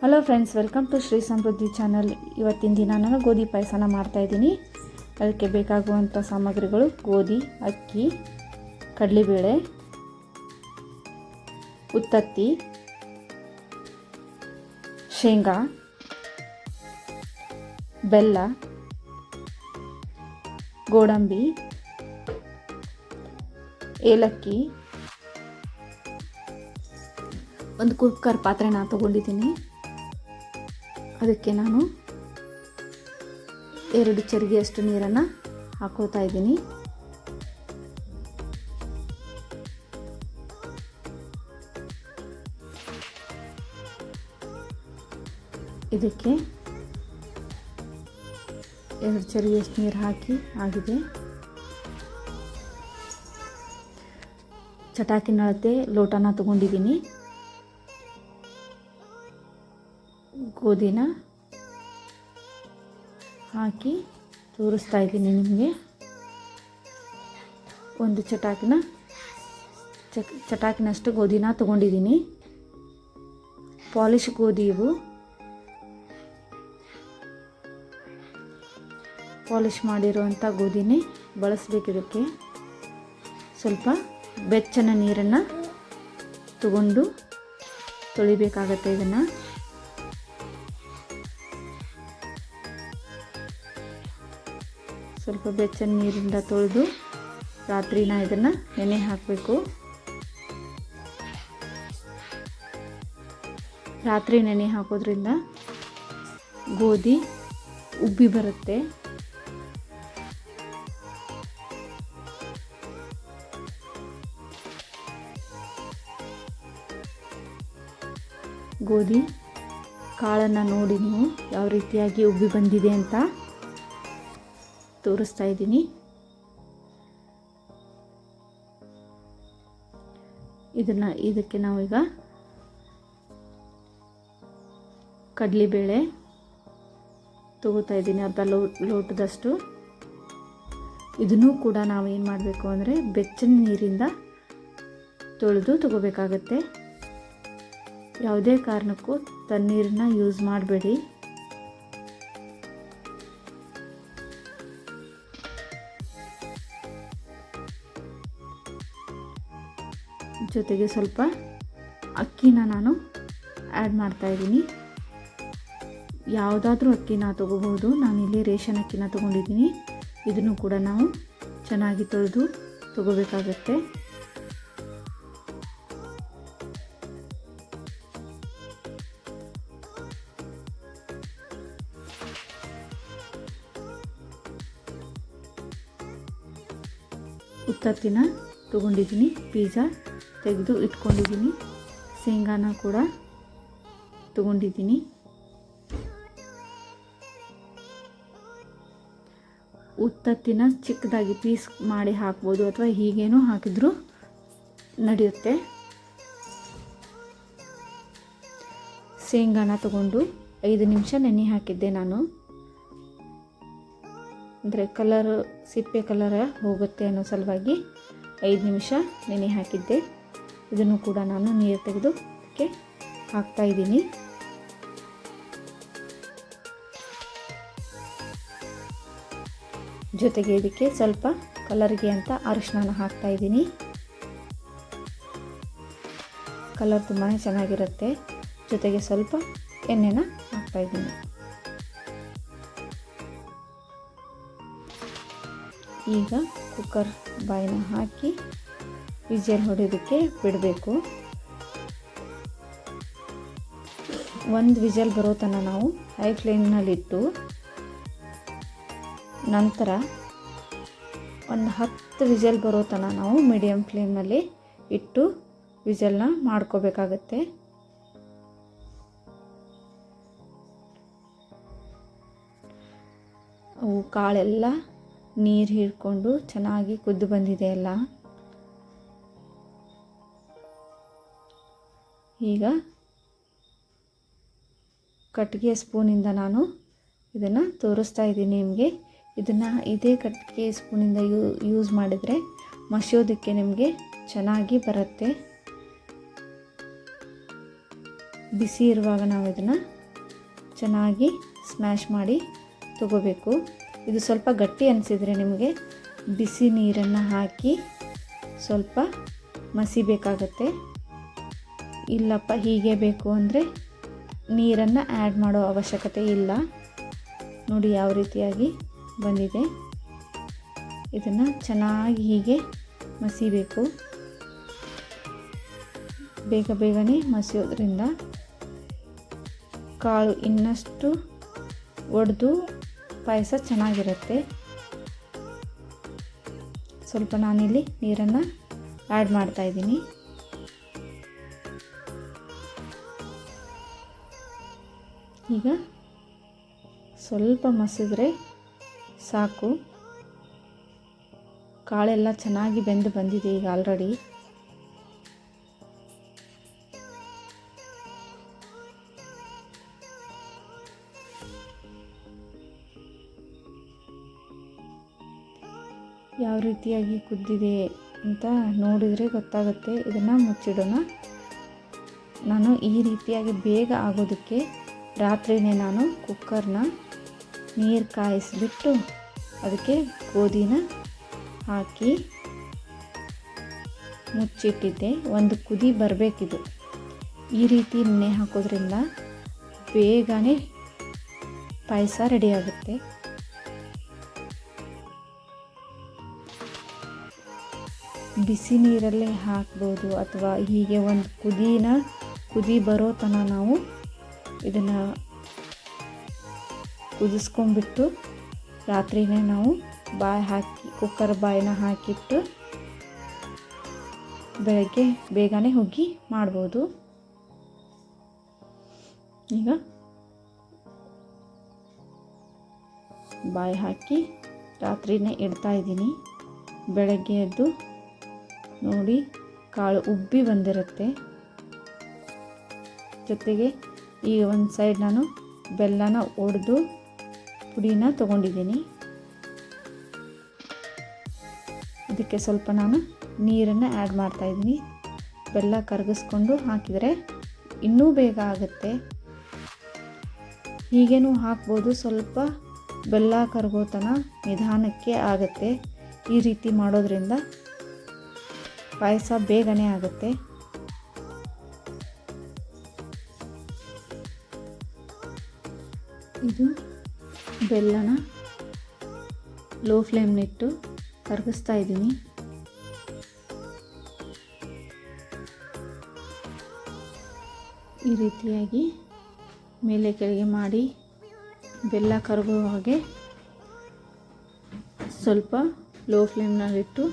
Hello friends, welcome to Shri Samruddhi channel. ಇವತ್ತಿನ ದಿನ ನಾನು ಗೋಧಿ ಪಾಯಸನ ಮಾಡ್ತಾಯಿದ್ದೀನಿ. ಅದಕ್ಕೆ ಬೇಕಾಗುವಂಥ ಸಾಮಗ್ರಿಗಳು: ಗೋಧಿ, ಅಕ್ಕಿ, ಕಡಲೆಬೇಳೆ, ಉತ್ತತ್ತಿ, ಶೇಂಗಾ, ಬೆಲ್ಲ, ಗೋಡಂಬಿ, ಏಲಕ್ಕಿ. ಒಂದು ಕುಕ್ಕರ್ ಪಾತ್ರೆನ ತಗೊಂಡಿದ್ದೀನಿ. ಅದಕ್ಕೆ ನಾನು 2 ಚರಿಗೆಯಷ್ಟು ನೀರನ್ನು ಹಾಕೋತಾ ಇದ್ದೀನಿ. ಇದಕ್ಕೆ 2 ಚರಿಗೆಯಷ್ಟು ನೀರು ಹಾಕಿ ಆಗಿದೆ. ಚಟಾಕಿನ ಅಳತೆ ಲೋಟನ ತಗೊಂಡಿದ್ದೀನಿ. ಗೋಧಿನ ಹಾಕಿ ತೋರಿಸ್ತಾ ಇದ್ದೀನಿ ನಿಮಗೆ. ಒಂದು ಚಟಾಕಿನಷ್ಟು ಗೋಧಿನ ತಗೊಂಡಿದ್ದೀನಿ. ಪಾಲಿಶ್ ಗೋಧಿ ಇವು. ಪಾಲಿಶ್ ಮಾಡಿರುವಂಥ ಗೋಧಿನೇ ಬಳಸಬೇಕು. ಇದಕ್ಕೆ ಸ್ವಲ್ಪ ಬೆಚ್ಚನ ನೀರನ್ನು ತಗೊಂಡು ತೊಳಿಬೇಕಾಗತ್ತೆ. ಇದನ್ನು ಸ್ವಲ್ಪ ಬೆಚ್ಚನ ನೀರಿಂದ ತೊಳೆದು ರಾತ್ರಿನ ಇದನ್ನು ನೆನೆ ಹಾಕಬೇಕು. ರಾತ್ರಿ ನೆನೆ ಹಾಕೋದ್ರಿಂದ ಗೋಧಿ ಉಬ್ಬಿ ಬರುತ್ತೆ. ಗೋಧಿ ಕಾಳನ್ನು ನೋಡಿ ನೀವು ಯಾವ ರೀತಿಯಾಗಿ ಉಬ್ಬಿ ಬಂದಿದೆ ಅಂತ ತೋರಿಸ್ತಾ ಇದ್ದೀನಿ. ಇದಕ್ಕೆ ನಾವೀಗ ಕಡಲೆಬೇಳೆ ತಗೋತಾ ಇದ್ದೀನಿ, ಅರ್ಧ ಲೋಟದಷ್ಟು. ಇದನ್ನು ಕೂಡ ನಾವು ಏನು ಮಾಡಬೇಕು ಅಂದರೆ ಬೆಚ್ಚನ ನೀರಿಂದ ತೊಳೆದು ತಗೋಬೇಕಾಗತ್ತೆ. ಯಾವುದೇ ಕಾರಣಕ್ಕೂ ತಣ್ಣೀರನ್ನ ಯೂಸ್ ಮಾಡಬೇಡಿ. ಜೊತೆಗೆ ಸ್ವಲ್ಪ ಅಕ್ಕಿನ ನಾನು ಆ್ಯಡ್ ಮಾಡ್ತಾ ಇದ್ದೀನಿ. ಯಾವುದಾದ್ರೂ ಅಕ್ಕಿನ ತಗೋಬಹುದು. ನಾನಿಲ್ಲಿ ರೇಷನ್ ಅಕ್ಕಿನ ತಗೊಂಡಿದ್ದೀನಿ. ಇದನ್ನು ಕೂಡ ನಾವು ಚೆನ್ನಾಗಿ ತೊಳೆದು ತಗೋಬೇಕಾಗತ್ತೆ. ಉತ್ತತ್ತಿನ ತಗೊಂಡಿದ್ದೀನಿ, ಬೀಜ ತೆಗೆದು ಇಟ್ಕೊಂಡಿದ್ದೀನಿ. ಶೇಂಗಾನ ಕೂಡ ತಗೊಂಡಿದ್ದೀನಿ. ಉತ್ತತ್ತಿನ ಚಿಕ್ಕದಾಗಿ ಪೀಸ್ ಮಾಡಿ ಹಾಕ್ಬೋದು, ಅಥವಾ ಹೀಗೇನೂ ಹಾಕಿದ್ರೂ ನಡೆಯುತ್ತೆ. ಶೇಂಗಾನ ತಗೊಂಡು 5 ನಿಮಿಷ ನೆನೆ ಹಾಕಿದ್ದೆ ನಾನು. ಅಂದರೆ ಸಿಪ್ಪೆ ಕಲರ್ ಹೋಗುತ್ತೆ ಅನ್ನೋ ಸಲುವಾಗಿ 5 ನಿಮಿಷ ನೆನೆ ಹಾಕಿದ್ದೆ. ಇದನ್ನು ಕೂಡ ನಾನು ನೀರು ತೆಗೆದು ಅದಕ್ಕೆ ಹಾಕ್ತಾ ಇದ್ದೀನಿ. ಜೊತೆಗೆ ಇದಕ್ಕೆ ಸ್ವಲ್ಪ ಕಲರ್ಗೆ ಅಂತ ಅರಿಶಿನ ಹಾಕ್ತಾ ಇದ್ದೀನಿ. ಕಲರ್ ತುಂಬಾ ಚೆನ್ನಾಗಿರುತ್ತೆ. ಜೊತೆಗೆ ಸ್ವಲ್ಪ ಎಣ್ಣೆನ ಹಾಕ್ತಾ ಇದ್ದೀನಿ. ಈಗ ಕುಕ್ಕರ್ ಬಾಯಿನ ಹಾಕಿ ವಿಜಲ್ ಹೊಡೆಯೋದಕ್ಕೆ ಬಿಡಬೇಕು. 1 ವಿಜಲ್ ಬರೋ ತನಕ ನಾವು ಹೈ ಫ್ಲೇಮ್ನಲ್ಲಿಟ್ಟು, ನಂತರ ಒಂದು 10 ವಿಜಲ್ ಬರೋ ತನಕ ನಾವು ಮೀಡಿಯಮ್ ಫ್ಲೇಮ್ನಲ್ಲಿ ಇಟ್ಟು ವಿಜಲ್ನ ಮಾಡ್ಕೋಬೇಕಾಗತ್ತೆ. ಅವು ಕಾಳೆಲ್ಲ ನೀರು ಹೀರ್ಕೊಂಡು ಚೆನ್ನಾಗಿ ಕುದ್ದು ಬಂದಿದೆ ಎಲ್ಲ. ಈಗ ಕಟ್ಟಿಗೆ ಸ್ಪೂನಿಂದ ನಾನು ಇದನ್ನು ತೋರಿಸ್ತಾ ಇದ್ದೀನಿ ನಿಮಗೆ. ಇದೇ ಕಟ್ಟಿಗೆ ಸ್ಪೂನಿಂದ ಯೂಸ್ ಮಾಡಿದರೆ ಮಸಿಯೋದಕ್ಕೆ ನಿಮಗೆ ಚೆನ್ನಾಗಿ ಬರುತ್ತೆ. ಬಿಸಿ ಇರುವಾಗ ನಾವು ಇದನ್ನು ಚೆನ್ನಾಗಿ ಸ್ಮ್ಯಾಶ್ ಮಾಡಿ ತಗೋಬೇಕು. ಇದು ಸ್ವಲ್ಪ ಗಟ್ಟಿ ಅನಿಸಿದರೆ ನಿಮಗೆ ಬಿಸಿ ನೀರನ್ನು ಹಾಕಿ ಸ್ವಲ್ಪ ಮಸಿಬೇಕಾಗತ್ತೆ. ಇಲ್ಲಪ್ಪ ಹೀಗೆ ಬೇಕು ಅಂದರೆ ನೀರನ್ನು ಆ್ಯಡ್ ಮಾಡೋ ಅವಶ್ಯಕತೆ ಇಲ್ಲ. ನೋಡಿ ಯಾವ ರೀತಿಯಾಗಿ ಬಂದಿದೆ. ಇದನ್ನು ಚೆನ್ನಾಗಿ ಹೀಗೆ ಮಸಿಬೇಕು. ಬೇಗನೆ ಮಸಿಯೋದ್ರಿಂದ ಕಾಳು ಇನ್ನಷ್ಟು ಒಡೆದು ಪಾಯಸ ಚೆನ್ನಾಗಿರುತ್ತೆ. ಸ್ವಲ್ಪ ನಾನಿಲ್ಲಿ ನೀರನ್ನು ಆ್ಯಡ್ ಮಾಡ್ತಾಯಿದ್ದೀನಿ. ಈಗ ಸ್ವಲ್ಪ ಮಸಿದ್ರೆ ಸಾಕು. ಕಾಳೆಲ್ಲ ಚೆನ್ನಾಗಿ ಬೆಂದು ಬಂದಿದೆ ಈಗ ಆಲ್ರೆಡಿ. ಯಾವ ರೀತಿಯಾಗಿ ಕುದ್ದಿದೆ ಅಂತ ನೋಡಿದರೆ ಗೊತ್ತಾಗುತ್ತೆ. ಇದನ್ನು ಮುಚ್ಚಿಡೋಣ. ನಾನು ಈ ರೀತಿಯಾಗಿ ಬೇಗ ಆಗೋದಕ್ಕೆ ರಾತ್ರಿನೇ ನಾನು ಕುಕ್ಕರ್ನ ನೀರು ಕಾಯಿಸಿಬಿಟ್ಟು ಅದಕ್ಕೆ ಗೋಧಿನ ಹಾಕಿ ಮುಚ್ಚಿಟ್ಟಿದ್ದೆ. ಒಂದು ಕುದಿ ಬರಬೇಕಿದು. ಈ ರೀತಿ ನೆನೆ ಹಾಕೋದ್ರಿಂದ ಬೇಗನೆ ಪಾಯಸ ರೆಡಿಯಾಗುತ್ತೆ. ಬಿಸಿ ನೀರಲ್ಲೇ ಹಾಕ್ಬೋದು ಅಥವಾ ಹೀಗೆ ಒಂದು ಕುದಿ ಬರೋ ತನಕ ನಾವು ಇದನ್ನು ಕುದಿಸ್ಕೊಂಡ್ಬಿಟ್ಟು ರಾತ್ರಿನೇ ನಾವು ಕುಕ್ಕರ್ ಬಾಯಿನ ಹಾಕಿಟ್ಟು ಬೆಳಗ್ಗೆ ಬೇಗನೆ ಹುಗ್ಗಿ ಮಾಡ್ಬೋದು. ಈಗ ಬಾಯಿ ಹಾಕಿ ರಾತ್ರಿನೇ ಇಡ್ತಾ ಇದ್ದೀನಿ. ಬೆಳಗ್ಗೆ ಎದ್ದು ನೋಡಿ ಕಾಳು ಉಬ್ಬಿ ಬಂದಿರುತ್ತೆ. ಜೊತೆಗೆ ಈಗ ಒಂದು ಸೈಡ್ ನಾನು ಬೆಲ್ಲನ ಒಡೆದು ಪುಡಿನ ತೊಗೊಂಡಿದ್ದೀನಿ. ಇದಕ್ಕೆ ಸ್ವಲ್ಪ ನಾನು ನೀರನ್ನು ಆ್ಯಡ್ ಮಾಡ್ತಾಯಿದ್ದೀನಿ. ಬೆಲ್ಲ ಕರಗಿಸ್ಕೊಂಡು ಹಾಕಿದರೆ ಇನ್ನೂ ಬೇಗ ಆಗುತ್ತೆ. ಹೀಗೇನೂ ಹಾಕ್ಬೋದು. ಸ್ವಲ್ಪ ಬೆಲ್ಲ ಕರಗೋತನ ನಿಧಾನಕ್ಕೆ ಆಗುತ್ತೆ. ಈ ರೀತಿ ಮಾಡೋದ್ರಿಂದ ಪಾಯಸ ಬೇಗನೆ ಆಗುತ್ತೆ. ಇದು ಬೆಲ್ಲನ ಲೋ ಫ್ಲೇಮ್ನಿಟ್ಟು ಕರಗಿಸ್ತಾ ಇದ್ದೀನಿ. ಈ ರೀತಿಯಾಗಿ ಮೇಲೆ ಕೆಳಗೆ ಮಾಡಿ ಬೆಲ್ಲ ಕರಗೋ ಹಾಗೆ ಸ್ವಲ್ಪ ಲೋ ಫ್ಲೇಮ್ನಲ್ಲಿಟ್ಟು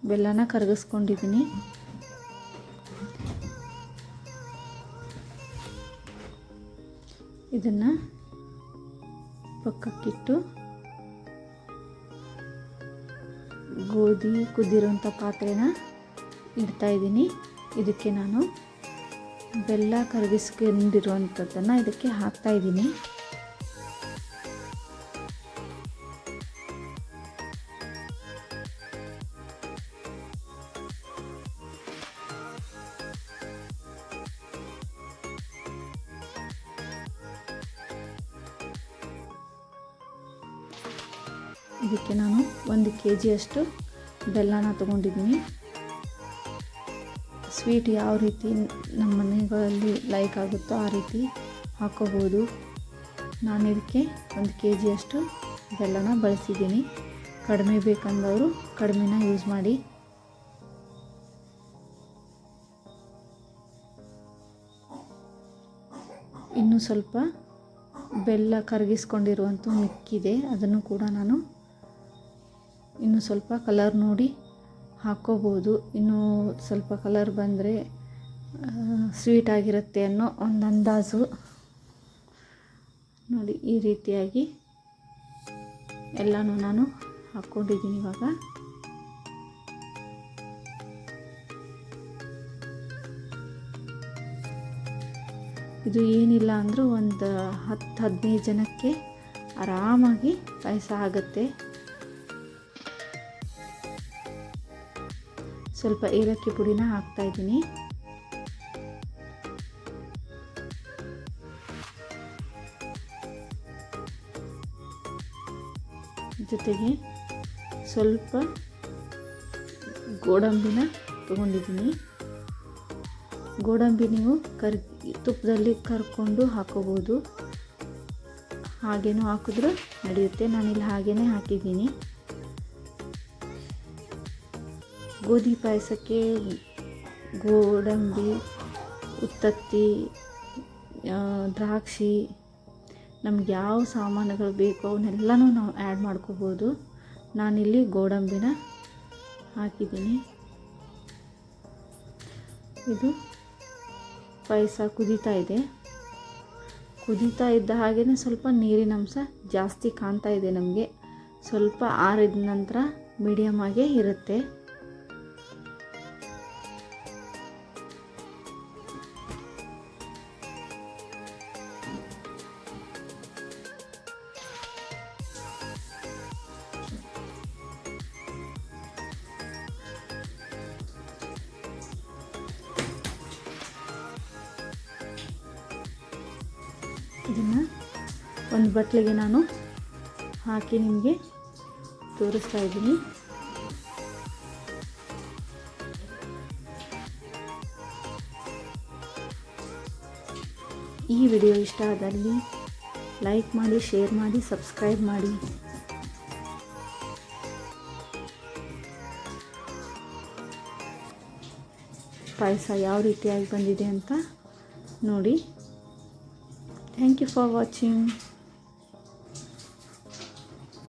ಬೆಲ್ಲನ ಕರಗಿಸ್ಕೊಂಡಿದ್ದೀನಿ. ಇದನ್ನು ಪಕ್ಕಕ್ಕಿಟ್ಟು ಗೋಧಿ ಕುದ್ದಿರೋಂಥ ಪಾತ್ರೆನ ಇಡ್ತಾಯಿದ್ದೀನಿ. ಇದಕ್ಕೆ ನಾನು ಬೆಲ್ಲ ಕರಗಿಸ್ಕೊಂಡಿರುವಂಥದ್ದನ್ನು ಇದಕ್ಕೆ ಹಾಕ್ತಾಯಿದ್ದೀನಿ. ಇದಕ್ಕೆ ನಾನು 1 kg ಅಷ್ಟು ಬೆಲ್ಲನ ತೊಗೊಂಡಿದ್ದೀನಿ. ಸ್ವೀಟ್ ಯಾವ ರೀತಿ ನಮ್ಮ ಮನೆಗಳಲ್ಲಿ ಲೈಕ್ ಆಗುತ್ತೋ ಆ ರೀತಿ ಹಾಕೋಬೋದು. ನಾನು ಇದಕ್ಕೆ 1 kg ಅಷ್ಟು ಬೆಲ್ಲನ ಬಳಸಿದ್ದೀನಿ. ಕಡಿಮೆ ಬೇಕಂದವರು ಕಡಿಮೆನ ಯೂಸ್ ಮಾಡಿ. ಇನ್ನೂ ಸ್ವಲ್ಪ ಬೆಲ್ಲ ಕರಗಿಸ್ಕೊಂಡಿರುವಂಥ ಮಿಕ್ಕಿದೆ. ಅದನ್ನು ಕೂಡ ನಾನು ಇನ್ನೂ ಸ್ವಲ್ಪ ಕಲರ್ ನೋಡಿ ಹಾಕ್ಕೋಬೋದು. ಇನ್ನೂ ಸ್ವಲ್ಪ ಕಲರ್ ಬಂದರೆ ಸ್ವೀಟ್ ಆಗಿರುತ್ತೆ ಅನ್ನೋ ಒಂದು ಅಂದಾಜು. ನೋಡಿ ಈ ರೀತಿಯಾಗಿ ಎಲ್ಲನೂ ನಾನು ಹಾಕ್ಕೊಂಡಿದ್ದೀನಿ. ಇವಾಗ ಇದು ಏನಿಲ್ಲ ಅಂದರೂ ಒಂದು 10-15 ಜನಕ್ಕೆ ಆರಾಮಾಗಿ ಪಾಯಸ ಆಗುತ್ತೆ. ಸ್ವಲ್ಪ ಏಲಕ್ಕಿ ಪುಡಿನ ಹಾಕ್ತಾಯಿದ್ದೀನಿ. ಜೊತೆಗೆ ಸ್ವಲ್ಪ ಗೋಡಂಬಿನ ತೊಗೊಂಡಿದ್ದೀನಿ. ಗೋಡಂಬಿ ನೀವು ತುಪ್ಪದಲ್ಲಿ ಕರ್ಕೊಂಡು ಹಾಕೋಬೋದು, ಹಾಗೇನೂ ಹಾಕಿದ್ರೂ ನಡೆಯುತ್ತೆ. ನಾನಿಲ್ಲಿ ಹಾಗೇ ಹಾಕಿದ್ದೀನಿ. ಗೋಧಿ ಪಾಯಸಕ್ಕೆ ಗೋಡಂಬಿ, ಉತ್ತತ್ತಿ, ದ್ರಾಕ್ಷಿ, ನಮ್ಗೆ ಯಾವ ಸಾಮಾನುಗಳು ಬೇಕೋ ಅವನ್ನೆಲ್ಲನೂ ನಾವು ಆ್ಯಡ್ ಮಾಡ್ಕೋಬೋದು. ನಾನಿಲ್ಲಿ ಗೋಡಂಬಿನ ಹಾಕಿದ್ದೀನಿ. ಇದು ಪಾಯಸ ಕುದೀತಾ ಇದೆ. ಕುದೀತಾ ಇದ್ದ ಹಾಗೇ ಸ್ವಲ್ಪ ನೀರಿನ ಅಂಶ ಜಾಸ್ತಿ ಕಾಣ್ತಾ ಇದೆ ನಮಗೆ. ಸ್ವಲ್ಪ ಆರಿದ ನಂತರ ಮೀಡಿಯಮ್ ಆಗೇ ಇರುತ್ತೆ. ಇದನ್ನು ಒಂದು ಬಟ್ಲಿಗೆ ನಾನು ಹಾಕಿ ನಿಮಗೆ ತೋರಿಸ್ತಾ ಇದ್ದೀನಿ. ಈ ವಿಡಿಯೋ ಇಷ್ಟ ಆದಲ್ಲಿ ಲೈಕ್ ಮಾಡಿ, ಶೇರ್ ಮಾಡಿ, ಸಬ್ಸ್ಕ್ರೈಬ್ ಮಾಡಿ. ಪಾಯಸ ಯಾವ ರೀತಿಯಾಗಿ ಬಂದಿದೆ ಅಂತ ನೋಡಿ. Thank you for watching.